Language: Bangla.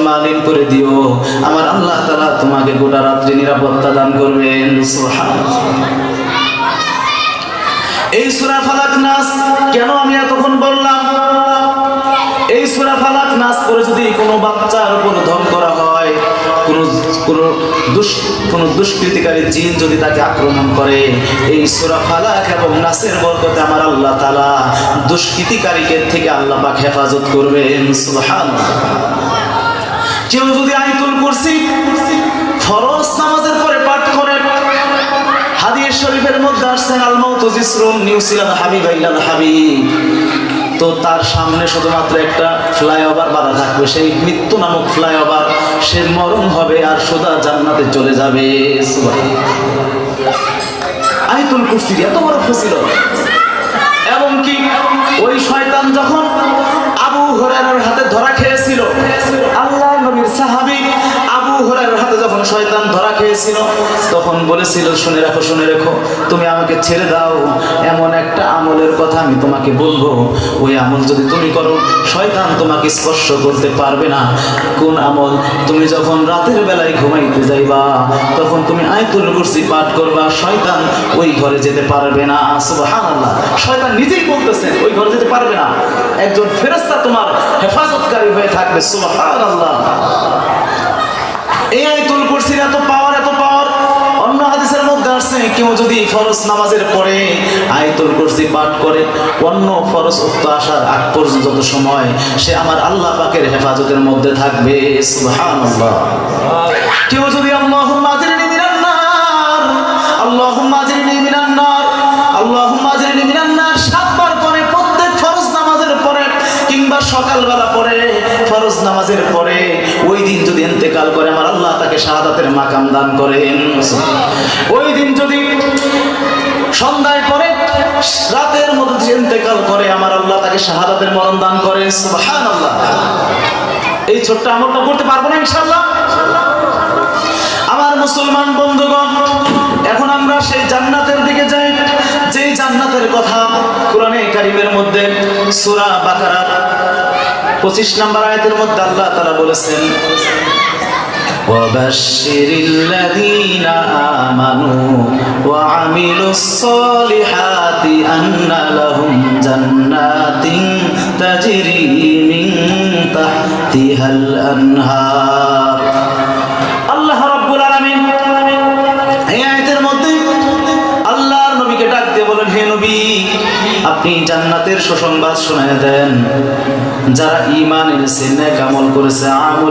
মালিন করে দিও। আমার আল্লাহ তাআলা তোমাকে গোটা রাত্রি নিরাপত্তা দান করবেন। সুবহানাল্লাহ। এই সূরা ফালাক নাস কেন আমি এতক্ষণ বললাম? এই সূরা ফালাক নাস করে যদি কোনো বাচ্চার উপর ধন করা হয়, কোন দুষ্কৃতিকারী জিন যদি তাকে আক্রমণ করে, এই সূরা ফালাক এবং নাসের বরকতে আমার আল্লাহ তাআলা দুষ্কৃতিকারীকে থেকে আল্লাহ পাক হেফাজত করবেন। সুবহানাল্লাহ। কেউ যদি আয়াতুল কুরসি ফরজ নামাজের পরে পাঠ করে, হাদিস শরীফের মধ্যে আসছেন আল মাউতু জিসরুন নিউসিলান হাবিব ইলাল হাবিব, তো তার সামনে শুধুমাত্র একটা ফ্লাইওভার বাঁধা থাকবে, সেই মৃত্যু নামক ফ্লাইওভার, সে মরণ হবে আর সোজা জান্নাতে চলে যাবে। সুবহানাল্লাহ। আয়াতুল কুরসির এত বড় ফজিলত। এবং কি ওই শয়তান যখন আবু হুরায়রার হাতে ধরা খেয়েছিল, আল্লাহর নবীর সাহাবী আবু হুরায়রার হাতে যখন শয়তান ধরা খেয়েছিল, তখন বলেছিল, শুনে রাখো, শুনে রেখো, তুমি আমাকে ছেড়ে দাও, এমন একটা আমলের কথা আমি তোমাকে বলবো, ওই আমল যদি তুমি করো শয়তান তোমাকে স্পর্শ করতে পারবে না। কোন আমল? তুমি যখন রাতের বেলায় ঘুমাইতে যাইবা, তখন তুমি আয়াতুল কুরসি পাঠ করবা, শয়তান ওই ঘরে যেতে পারবে না। সুবহানাল্লাহ। শয়তান নিজেই বলতেছেন ওই ঘরে যেতে পারবে না, একজন ফেরেশতা তোমার হেফাজতকারী হয়ে থাকবে। সুবহানাল্লাহ। এই আয়াতুল কুরসির এত পাওয়ার, এত পাওয়ার। অন্য হাদিসের মধ্যে আসছে, কেউ যদি ফরজ নামাজের পরে আয়াতুল কুরসি পাঠ করে, অন্য ফরজ ওয়াক্ত আসার আগ পর্যন্ত যত সময়, সে আমার আল্লাহ পাকের হেফাজতের মধ্যে থাকবে। সুবহানাল্লাহ। কেউ যদি আল্লাহুম্মা আজরিনি মিনান নার, আল্লাহুম্মা আজরিনি মিনান নার, আল্লাহুম্মা আজরিনি মিনান নার 7 বার পরে, প্রত্যেক ফরজ নামাজের পরে কিংবা সকালবেলা পরে, ফরজ নামাজের পরে, ওই দিন যদি ইন্তেকাল করে, আমার আল্লাহ তাকে শাহাদাতের মাকাম দান করেন। ওই দিন যদি সন্ধ্যায় পরে, রাতের মধ্যে ইন্তেকাল করে, আমার আল্লাহ তাকে শাহাদাতের মরণ দান করেন। সুবহানাল্লাহ। এই ছোট্ট আমলটা করতে পারবো না ইনশাআল্লাহ? আমার মুসলমান বন্ধুগণ, এখন আমরা সেই জান্নাতের দিকে যাই, যেই জান্নাতের কথা কোরআনে কারীমের মধ্যে সূরা বাকারার 25 নম্বর আয়াতের মধ্যে আল্লাহ তাআলা বলেছেন, ওয়াবাশশিরিল লাযীনা আমানু ওয়া আমিলুস সলিহাতি আন্না লাহুম জান্নাতিন তাজরি মিন তাহতিহাল আনহার। আল্লাহ রাব্বুল আলামিন এই আয়াতের মধ্যে আল্লাহর নবীকে ডাক দিয়ে বলেন, হে নবী, আপনি জান্নাতের সুসংবাদ শোনায় দেন, যারা ঈমান এনেছে, নেক আমল করেছে, আমল